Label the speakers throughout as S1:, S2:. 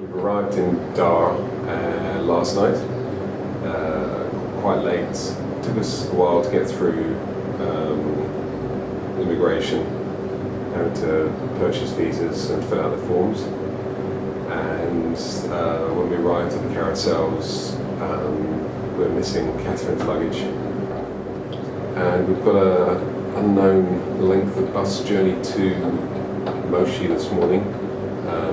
S1: We've arrived in Dar last night, quite late. It took us a while to get through immigration, having to purchase visas and fill out the forms. And when we arrived at the carousels, we were missing Catherine's luggage. And we've got an unknown length of bus journey to Moshi this morning.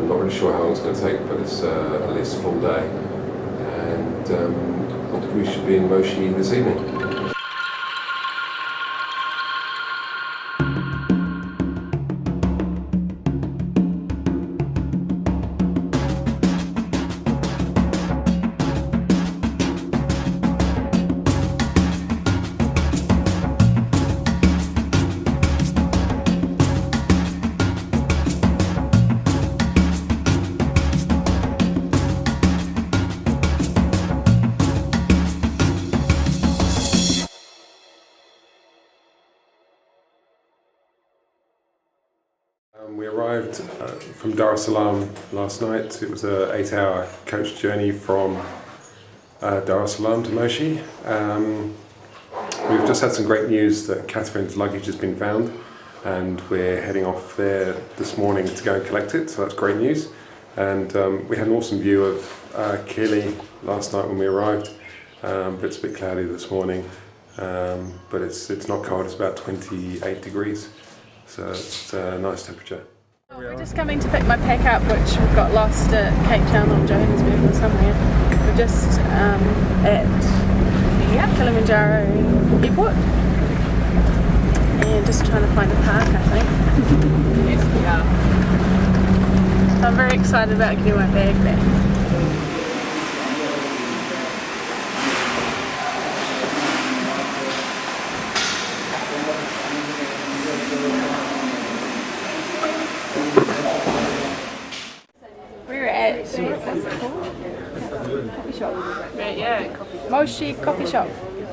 S1: Not really sure how long it's going to take, but it's at least a full day. And we should be in Moshi this evening. We arrived from Dar es Salaam last night. It was an 8-hour coach journey from Dar es Salaam to Moshi. We've just had some great news that Catherine's luggage has been found, and we're heading off there this morning to go and collect it, so that's great news. And we had an awesome view of Kili last night when we arrived, but it's a bit cloudy this morning. But it's not cold, it's about 28 degrees. So it's a nice temperature.
S2: We're just coming to pick my pack up, which we've got lost at Cape Town or Johannesburg or somewhere. We're just at the Kilimanjaro airport and just trying to find a park, I think. Yes, we are. So I'm very excited about getting my bag back. Coffee shop. Yeah, Moshi coffee shop.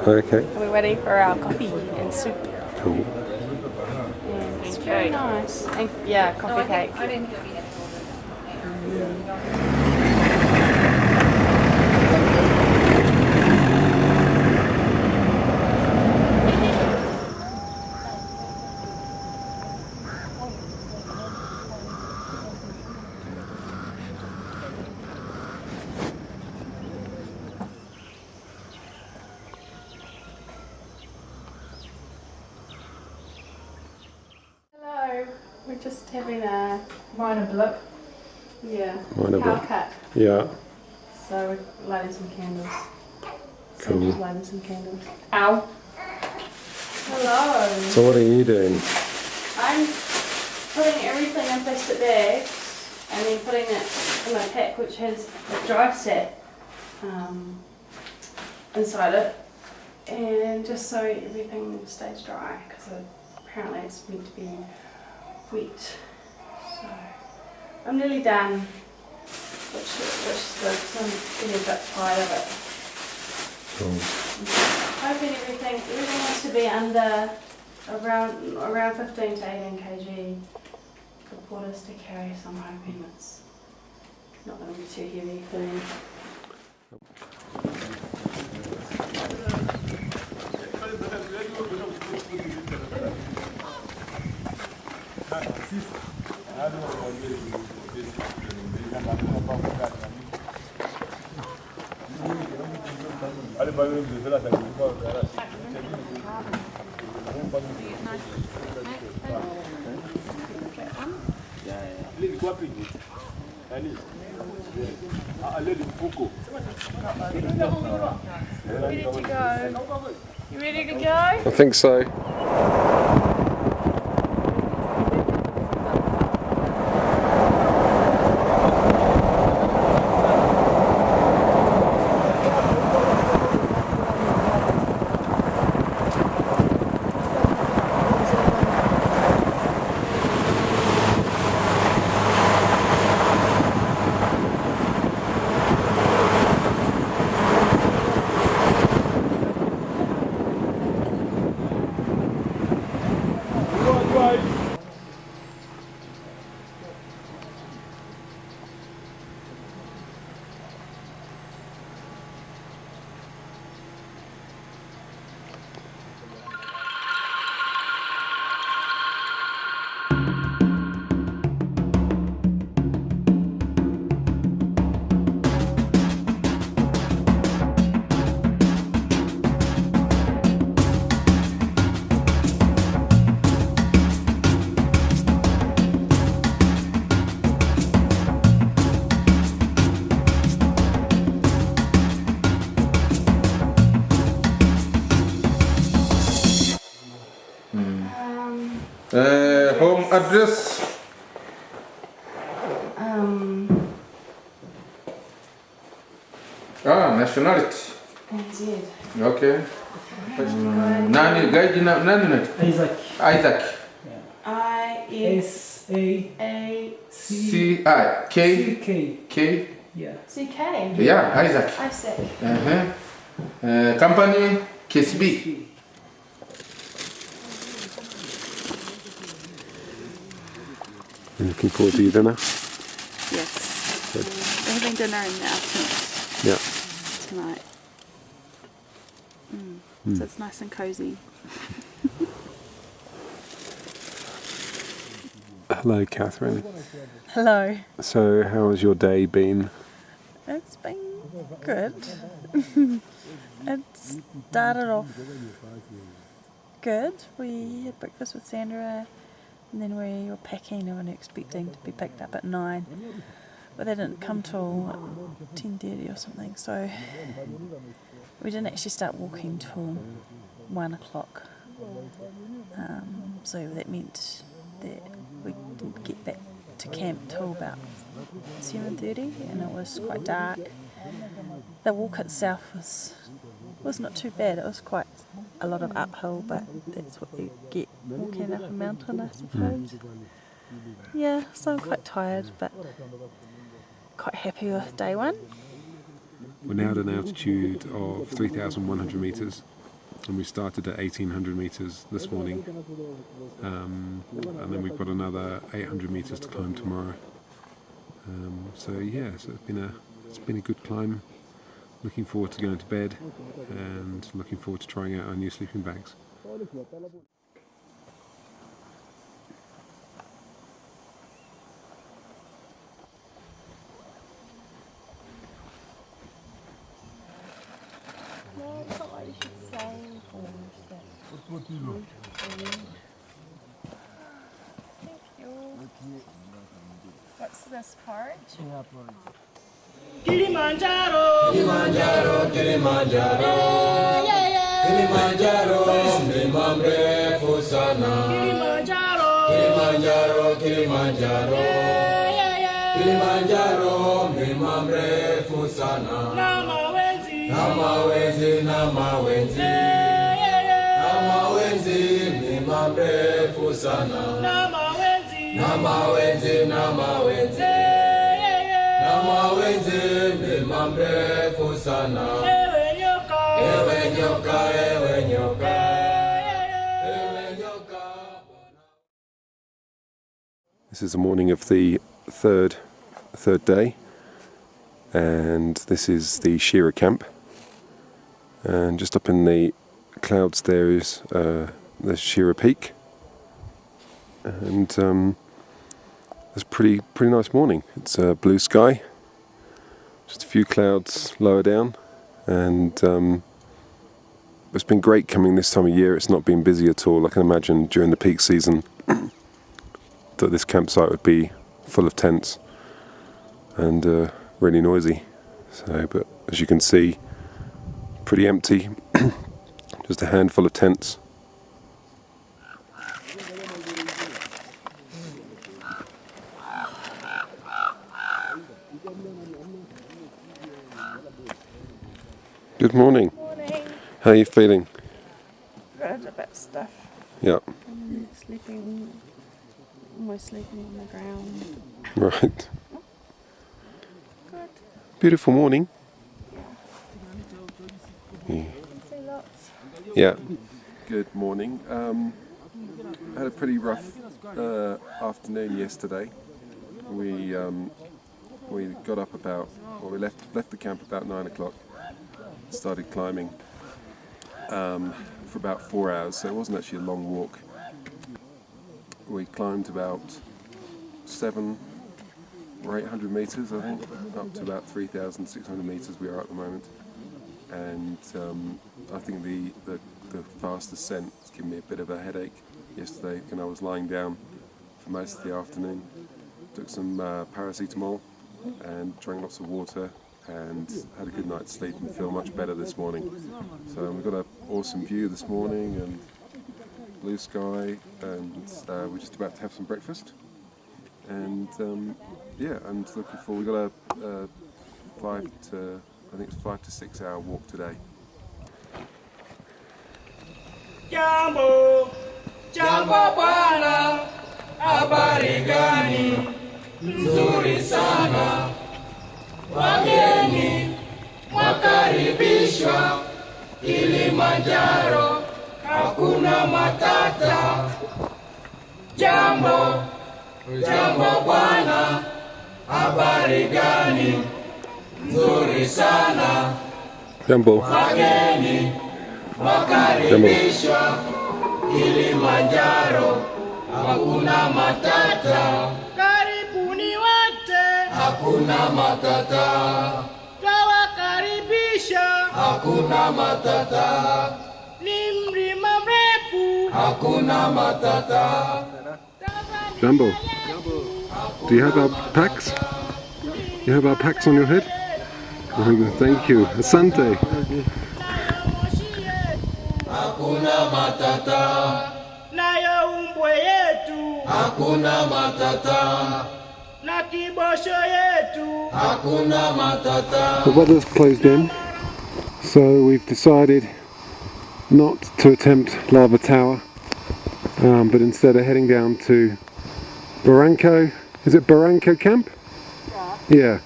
S1: Okay.
S2: And we're waiting for our coffee and soup.
S1: Cool.
S2: And it's very nice. And, yeah, coffee cake. We're just having a minor blip. Yeah.
S1: Minor
S2: power
S1: blip.
S2: cut.
S1: Yeah.
S2: So we're lighting some candles.
S1: Cool.
S2: So just lighting some candles. Ow. Hello.
S1: So what are you doing?
S2: I'm putting everything in plastic bags and then putting it in my pack, which has a dry set inside it, and just so everything stays dry, because apparently it's meant to be wet. So I'm nearly done, which is good, so I'm getting a bit tired of it.
S1: Cool.
S2: I'm hoping everything has to be under around 15 to 18 kg for porters to carry, so I'm hoping it's not going to be too heavy for them. Ready to go? You ready to go?
S1: I think so.
S3: address. Nationality.
S2: NZ.
S3: Okay. Nani guide na nani na?
S4: Isaac.
S3: Isaac.
S4: S-A-C-K.
S3: K.
S4: Yeah.
S2: CK.
S3: Yeah, Isaac.
S2: Isaac.
S3: Company KSB.
S1: Looking forward to your dinner?
S5: Yes. We're having dinner in the afternoon
S1: Yeah.
S5: tonight. So it's nice and cozy.
S1: Hello, Catherine.
S5: Hello.
S1: So, how has your day been?
S5: It's been good. It started off good. We had breakfast with Sandra and then we were packing and we were expecting to be picked up at 9. But they didn't come till 10:30 or something, so we didn't actually start walking till 1 o'clock. So that meant that we didn't get back to camp till about 7:30, and it was quite dark. The walk itself was not too bad. It was quite a lot of uphill, but that's what you get walking up a mountain, I suppose. Yeah, so I'm quite tired, but quite happy with day one.
S1: We're now at an altitude of 3,100 metres, and we started at 1,800 metres this morning, and then we've got another 800 metres to climb tomorrow. So it's been a good climb. Looking forward to going to bed, and looking forward to trying out our new sleeping bags.
S5: What's this porridge?
S6: Kilimanjaro, Kilimanjaro, Kilimanjaro, Kilimanjaro, mlima mrefu sana. Kilimanjaro, Kilimanjaro, Kilimanjaro, Kilimanjaro, mlima mrefu sana. Na mawenzi, na mawenzi, na mawenzi, na mawenzi, mlima mrefu sana. Na mawenzi, na mawenzi, na mawenzi. Mawenzi mlima mrefu sana. Ewe nyoka, ewe nyoka, ewe nyoka, ewe nyoka.
S1: This is the morning of the third day, and this is the shearer camp. And just up in the clouds there is the shearer peak, and it's a pretty nice morning. It's a blue sky, just a few clouds lower down, and it's been great coming this time of year. It's not been busy at all. I can imagine during the peak season that this campsite would be full of tents and really noisy. So, but as you can see, pretty empty, just a handful of tents. Good morning.
S5: Morning.
S1: How are you feeling?
S5: Good, a bit stiff.
S1: Yeah.
S5: Almost sleeping on the ground.
S1: Right.
S5: Good.
S1: Beautiful morning. Yeah.
S5: See lots.
S1: Yeah. Good morning. Had a pretty rough afternoon yesterday. We got up we left the camp about 9 o'clock. Started climbing for about 4 hours, so it wasn't actually a long walk. We climbed about 700 or 800 metres, I think, up to about 3,600 metres we are at the moment. And I think the fast ascent has given me a bit of a headache yesterday, and I was lying down for most of the afternoon. Took some paracetamol and drank lots of water, and had a good night's sleep and feel much better this morning. So we've got an awesome view this morning, and blue sky, and we're just about to have some breakfast. And yeah, I'm just looking forward. We've got a 5 to 6 hour walk today.
S6: Jambo, jambo bwana, habari gani? Nzuri sana. Wageni mwakaribishwa Kilimanjaro, hakuna matata. Jambo, jambo bwana, habari gani? Nzuri sana.
S1: Jambo.
S6: Wageni wakaribishwa Kilimanjaro, hakuna matata. Karibuni wote, hakuna matata. Twawakaribisha, hakuna matata. Ni mlima mrefu, hakuna matata.
S1: Jambo. Do you have our packs? You have our packs on your head? Thank you. Asante.
S6: Hakuna matata. Nayo umbwe yetu, hakuna matata. Na kibosho yetu, hakuna matata.
S1: The weather's closed in, so we've decided not to attempt Lava Tower, but instead are heading down to Barranco. Is it Barranco Camp? Yeah.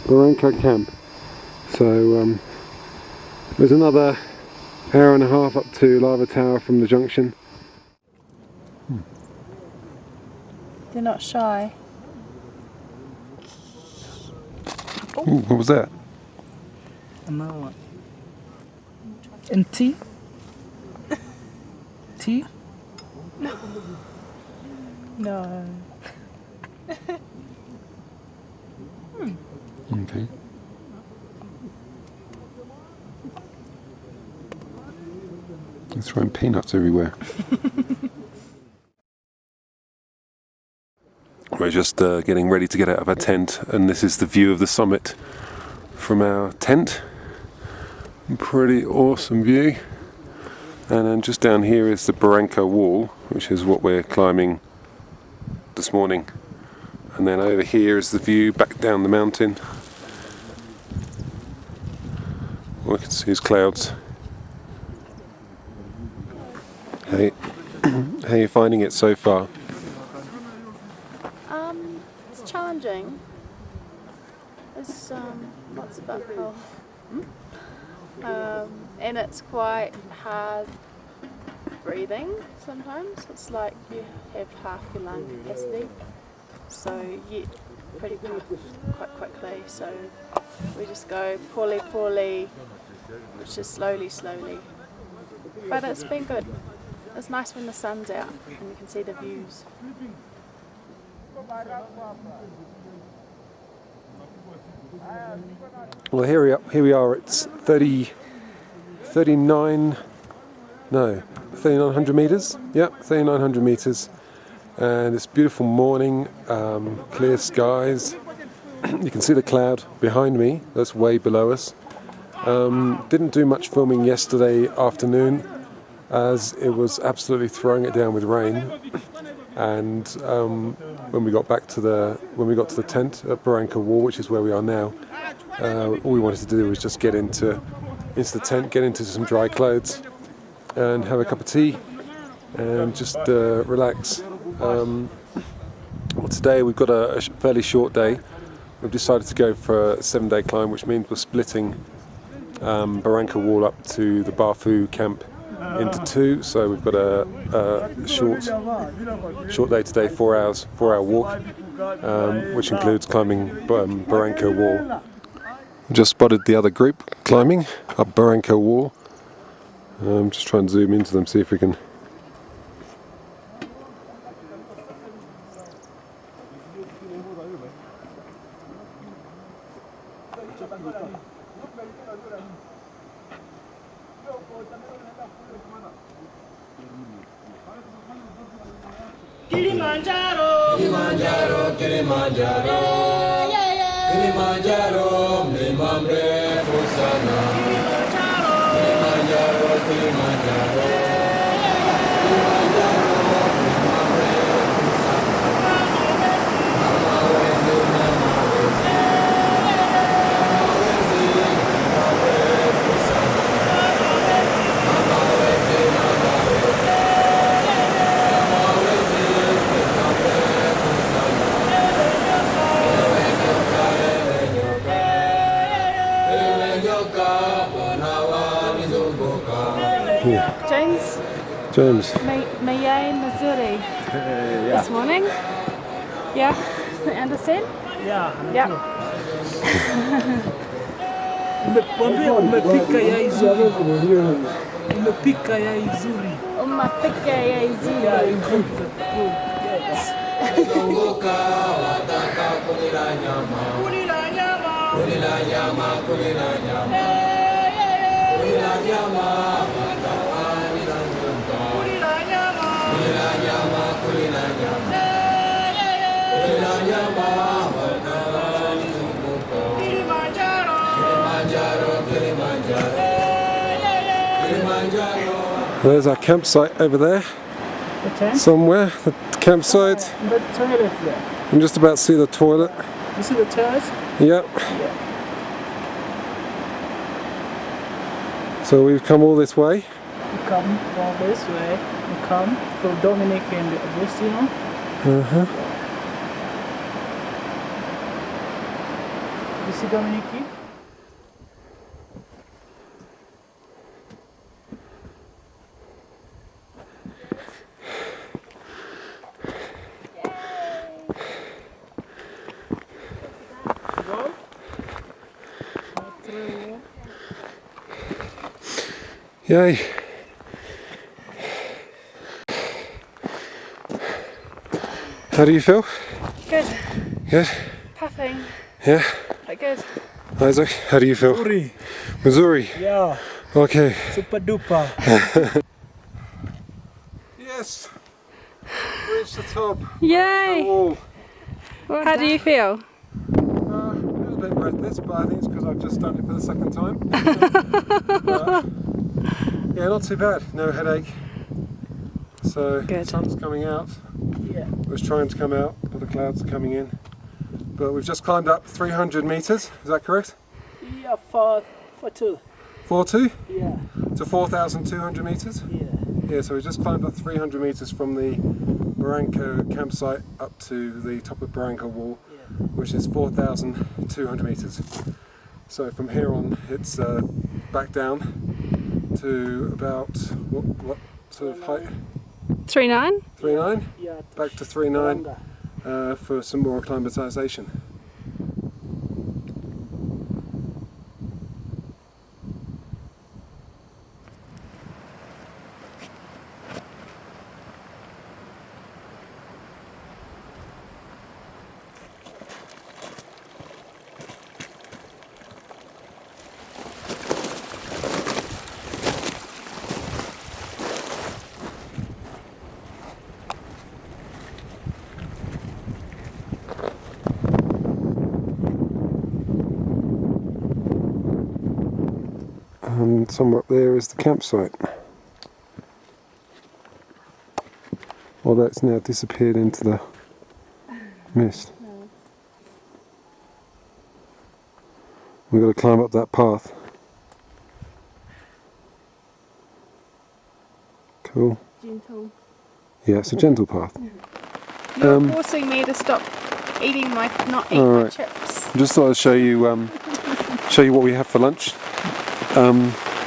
S1: Barranco Camp. So there's another hour and a half up to Lava Tower from the junction.
S5: They're not shy.
S1: Ooh, what was that?
S4: Another one. And tea? Tea?
S5: No.
S1: Okay. They're throwing peanuts everywhere. We're just getting ready to get out of our tent, and this is the view of the summit from our tent. Pretty awesome view. And then just down here is the Barranco Wall, which is what we're climbing this morning. And then over here is the view back down the mountain. All I can see is clouds. Hey, how are you finding it so far?
S2: It's challenging. It's lots of uphill. And it's quite hard breathing sometimes. It's like you have half your lung capacity, so you get pretty puffed quite quickly. So we just go poorly, which is slowly. But it's been good. It's nice when the sun's out and you can see the views.
S1: Well, here we are. It's 3,900 meters. Yep, 3,900 meters, and it's beautiful morning, clear skies. You can see the cloud behind me. That's way below us. Didn't do much filming yesterday afternoon, as it was absolutely throwing it down with rain. And when we got to the tent at Barranco Wall, which is where we are now, all we wanted to do was just get into the tent, get into some dry clothes, and have a cup of tea, and just relax. Well, today we've got a fairly short day. We've decided to go for a 7-day climb, which means we're splitting Barranco Wall up to the Bafu camp into two. So we've got a short day today, 4-hour walk, which includes climbing Barranco Wall. Just spotted the other group climbing up Barranco Wall. Just try and zoom into them, see if we can.
S6: Kilimanjaro, Kilimanjaro, Kilimanjaro, Kilimanjaro, mlima mrefu sana. Kilimanjaro, Kilimanjaro, Kilimanjaro.
S1: Yeah.
S2: James,
S1: James.
S2: Mayay, Missouri. This morning. Yeah, understand? Yeah.
S4: Umepika yai zuri. Umepika yai zuri.
S2: Umapika ya izuri.
S6: Zunguka wataka kulila nyama. Kulila nyama. Kulila nyama, kulila nyama. Kulila nyama, watawalila nyumba. Kulila nyama. Kulila nyama, kulila nyama. Kulila nyama, watawalila nyumba. Kilimanjaro. Kilimanjaro, Kilimanjaro. Kilimanjaro.
S1: There's our campsite over there.
S4: Okay.
S1: Somewhere. The campsite.
S4: The toilet there.
S1: You can just about see the toilet.
S4: You see the toilet?
S1: Yep. So we've come all this way.
S4: You come all this way. You come to Dominic and Agostino.
S1: Uh-huh.
S4: You see Dominic?
S1: Yay. How do you feel?
S2: Good.
S1: Good?
S2: Puffing.
S1: Yeah?
S2: But good.
S1: Isaac, how do you feel?
S4: Missouri.
S1: Missouri.
S4: Yeah.
S1: Okay.
S4: Super duper.
S1: Yes. Reached the top.
S2: Yay!
S1: Oh.
S2: How do you feel?
S1: A little bit breathless, but I think it's because I've just done it for the second time. Yeah, not too bad. No headache. So the
S2: Good.
S1: sun's coming out.
S4: Yeah.
S1: It was trying to come out, but the clouds are coming in. But we've just climbed up 300 meters. Is that correct?
S4: Yeah, for two.
S1: 4-2
S4: Yeah.
S1: to 4,200 meters.
S4: Yeah.
S1: Yeah, so we just climbed up 300 meters from the Barranco campsite up to the top of Barranco wall, which is 4,200 meters. So from here on, it's back down to about what sort of height?
S2: 3-9?
S1: 3.9.
S4: Yeah.
S1: Back to 3.9 for some more acclimatization. And somewhere up there is the campsite. Although it's now disappeared into the mist. We've got to climb up that path. Cool.
S2: Gentle.
S1: Yeah, it's a gentle path.
S2: You're forcing me to stop eating my my
S1: Alright.
S2: chips.
S1: Just thought I'd show you what we have for lunch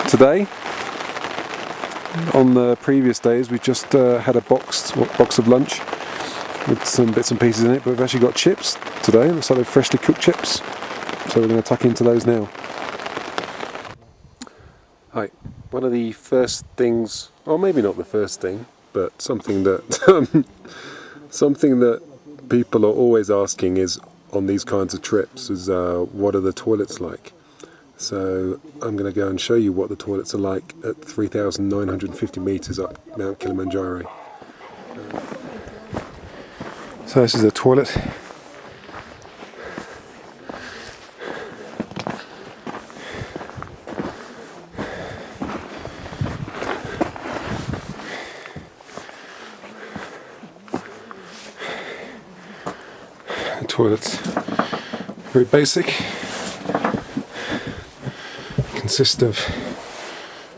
S1: today. On the previous days, we just had a box of lunch with some bits and pieces in it, but we've actually got chips today. Looks like they're freshly cooked chips, so we're going to tuck into those now. Hi. One of the first things, or maybe not the first thing, but something that something that people are always asking is on these kinds of trips is what are the toilets like? So I'm going to go and show you what the toilets are like at 3,950 meters up Mount Kilimanjaro. So this is a toilet. The toilet's very basic. Consists of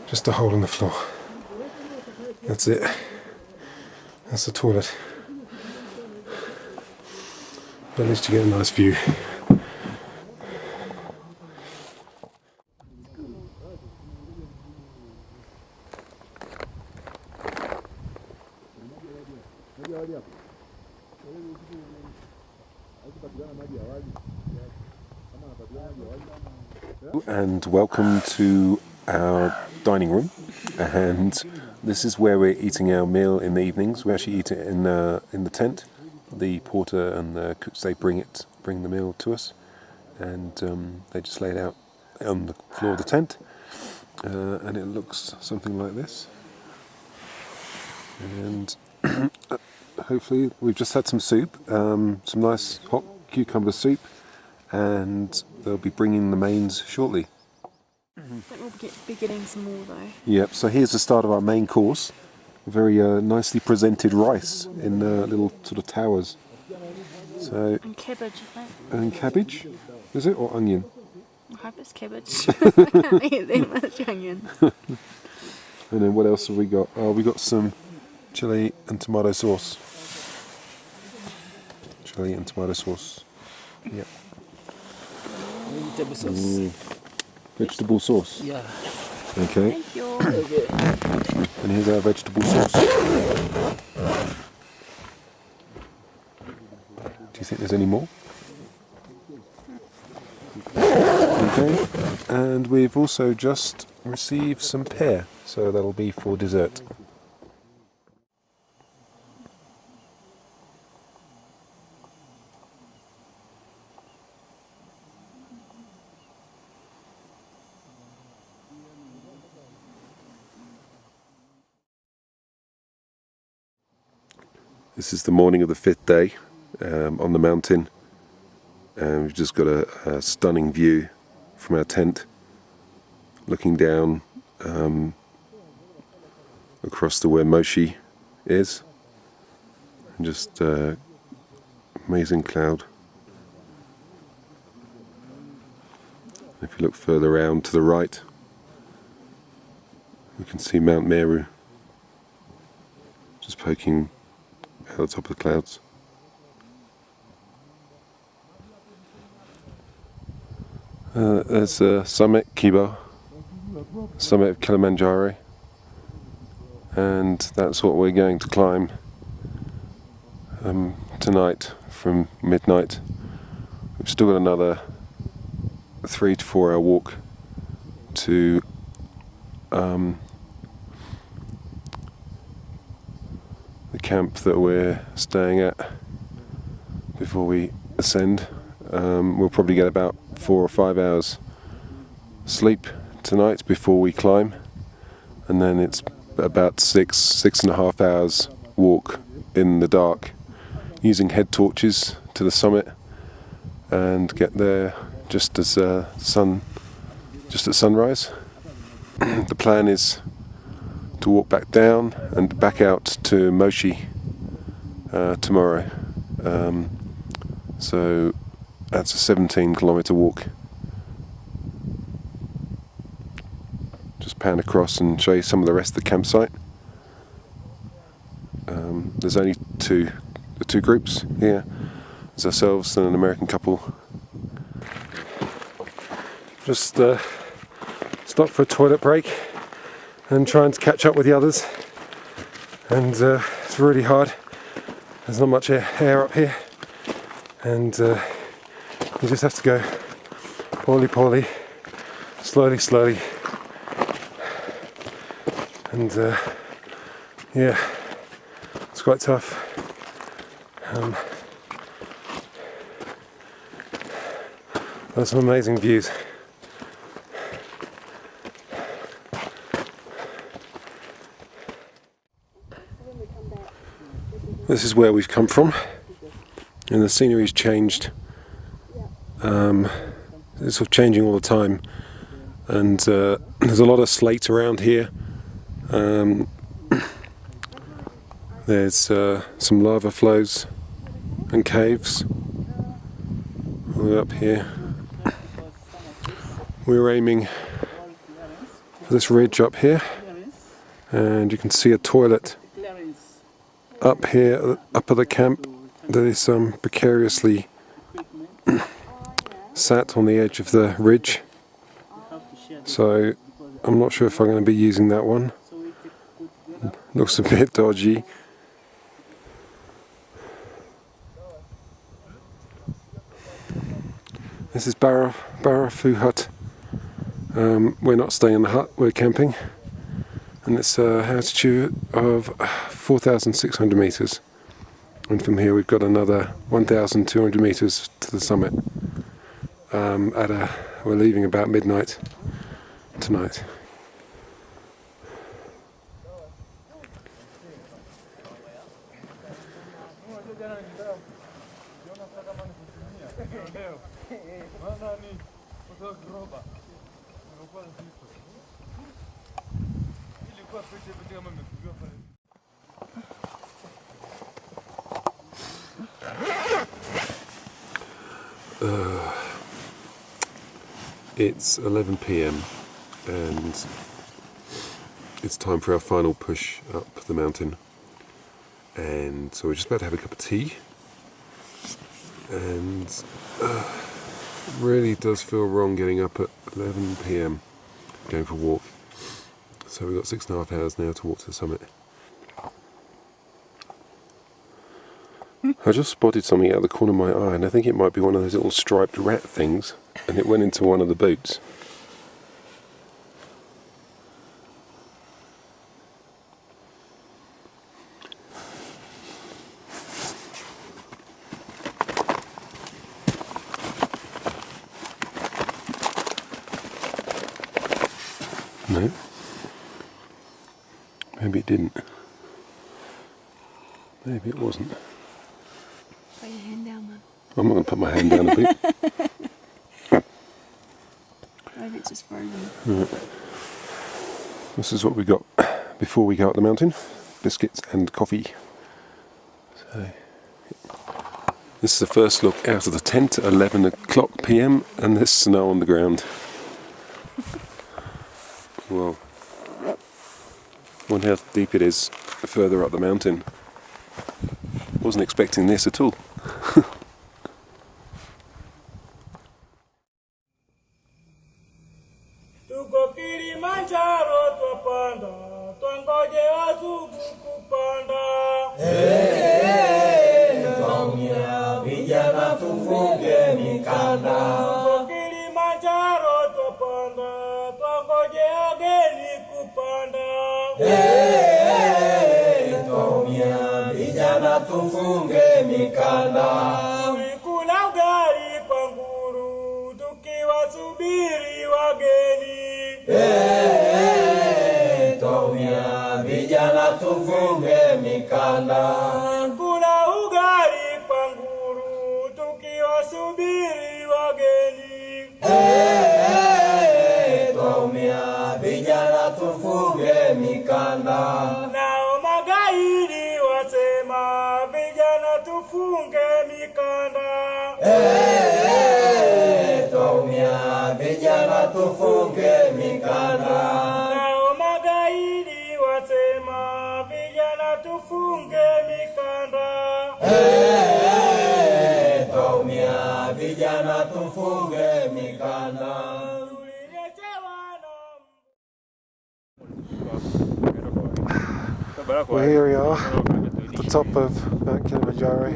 S1: just a hole in the floor. That's it. That's the toilet. But at least you get a nice view. And welcome to our dining room, and this is where we're eating our meal in the evenings. We actually eat it in the tent. The porter and the cooks, they bring the meal to us, and they just lay it out on the floor of the tent, and it looks something like this. And hopefully we've just had some soup, some nice hot cucumber soup, and they'll be bringing the mains shortly.
S5: I think we'll be getting some more though.
S1: Yep, so here's the start of our main course. Very nicely presented rice in little sort of towers. So,
S5: And cabbage, I think.
S1: and cabbage, is it, or onion?
S5: I hope it's cabbage. I can't eat that much onion.
S1: And then what else have we got? Oh, we got some chili and tomato sauce. Chili and tomato sauce. Yep.
S4: Vegetable sauce.
S1: Vegetable sauce.
S4: Yeah.
S1: Okay.
S5: Thank you.
S1: And here's our vegetable sauce. Do you think there's any more? Okay. And we've also just received some pear, so that'll be for dessert. This is the morning of the 5th day on the mountain, and we've just got a stunning view from our tent, looking down across to where Moshi is, and just amazing cloud. If you look further around to the right, we can see Mount Meru just poking at the top of the clouds. There's the summit, Kibo, summit of Kilimanjaro, and that's what we're going to climb tonight from midnight. We've still got another 3 to 4 hour walk to the camp that we're staying at before we ascend. We'll probably get about 4 or 5 hours sleep tonight before we climb, and then it's about 6.5 hours walk in the dark using head torches to the summit, and get there just as just at sunrise. The plan is to walk back down and back out to Moshi tomorrow. So that's a 17-kilometre walk. Just pan across and show you some of the rest of the campsite. There's only the two groups here. There's ourselves and an American couple. Just stop for a toilet break and trying to catch up with the others, and it's really hard. There's not much air up here, and you just have to go poorly, slowly, and yeah, it's quite tough. There's some amazing views. This is where we've come from, and the scenery's changed. It's sort of changing all the time, and there's a lot of slate around here. There's some lava flows and caves all the way up here. We're aiming for this ridge up here, and you can see a toilet up here, up at the camp, that is precariously sat on the edge of the ridge. So I'm not sure if I'm going to be using that one. Looks a bit dodgy. This is Barafu Hut. We're not staying in the hut, we're camping. And it's an altitude of 4,600 metres. And from here we've got another 1,200 metres to the summit. We're leaving about midnight tonight. It's 11 p.m. and it's time for our final push up the mountain, and so we're just about to have a cup of tea, and it really does feel wrong getting up at 11 p.m. going for a walk. So we've got 6.5 hours now to walk to the summit. I just spotted something out of the corner of my eye, and I think it might be one of those little striped rat things, and it went into one of the boots. No. Maybe it didn't. Maybe it wasn't.
S2: Put your hand down, man.
S1: I'm not going to put my hand down a bit.
S2: Maybe it's just frozen.
S1: Right. This is what we got before we go up the mountain. Biscuits and coffee. So, this is the first look out of the tent at 11 o'clock p.m. and there's snow on the ground. Well, wonder how deep it is further up the mountain. Wasn't expecting this at all.
S6: Tuko Kilimanjaro twapanda, twangoje wazungu kupanda. Twaumia vijana tufunge mikanda. Tuko Kilimanjaro twapanda, twangoje wageni kupanda. Twaumia vijana tufunge mikanda. Tulikula ugali kwa nguru tukiwasubiri wageni. Twaumia vijana tufunge mikanda. Kula ugali kwa nguru tukiwasubiri wageni. Twaumia vijana tufunge mikanda. Nao magaidi wasema vijana tufunge mikanda. Twaumia vijana tufunge mikanda. Nao magaidi wasema vijana tufunge mikanda. Twaumia vijana tufunge mikanda.
S1: Well, here we are at the top of Mount Kilimanjaro.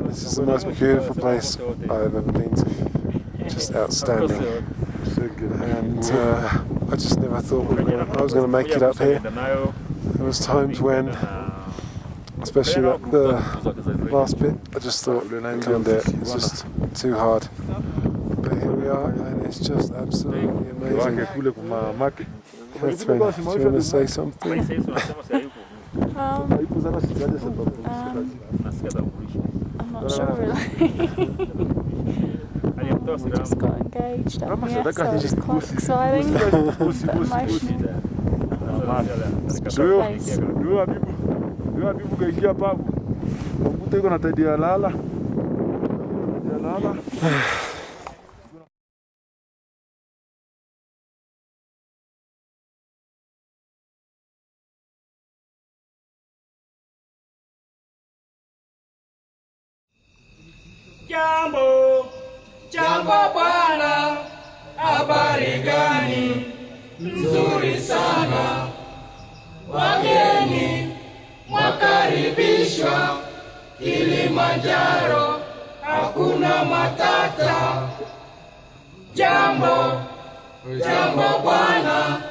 S1: This is the most beautiful place I've ever been to. Just outstanding. And I just never thought I was going to make it up here. There was times when, especially at the last bit, I just thought I can't do it. It's just too hard. But here we are, and it's just absolutely amazing. Catherine, do you want to say something?
S5: I'm not sure really. We just got engaged up here, so it's quite exciting, but emotional. Special place.
S6: Jambo, jambo bwana, habari gani? Nzuri sana. Wageni mwakaribishwa Kilimanjaro, hakuna matata. Jambo bwana,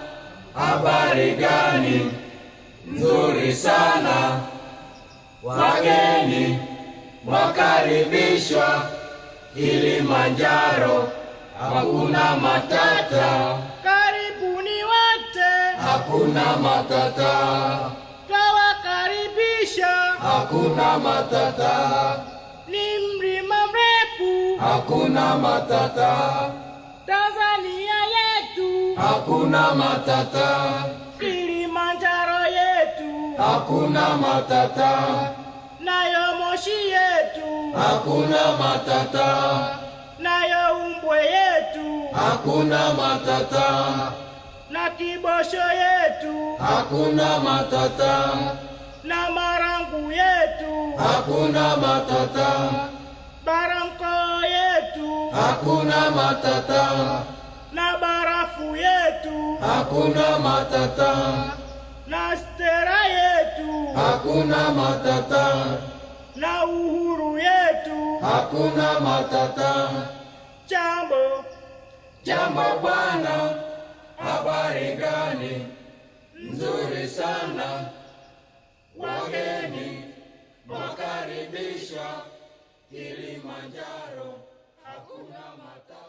S6: habari gani? Nzuri sana. Wageni wakaribishwa Kilimanjaro, hakuna matata.
S7: Karibuni wote,
S6: Hakuna matata.
S7: twawakaribisha.
S6: Hakuna matata.
S7: Ni mlima mrefu,
S6: Hakuna matata.
S7: Tanzania yetu,
S6: Hakuna matata.
S7: Kilimanjaro yetu,
S6: Hakuna matata.
S7: nayo Moshi yetu,
S6: Hakuna matata.
S7: nayo Umbwe yetu,
S6: Hakuna matata.
S7: na Kibosho yetu,
S6: Hakuna matata.
S7: na Marangu yetu,
S6: Hakuna matata.
S7: Baranko yetu,
S6: Hakuna matata.
S7: na barafu yetu,
S6: Hakuna matata.
S7: na stera yetu,
S6: Hakuna matata.
S7: na uhuru yetu.
S6: Hakuna matata.
S7: Jambo,
S6: Jambo bwana, habari gani? Nzuri sana. Wageni wakaribishwa Kilimanjaro, hakuna matata.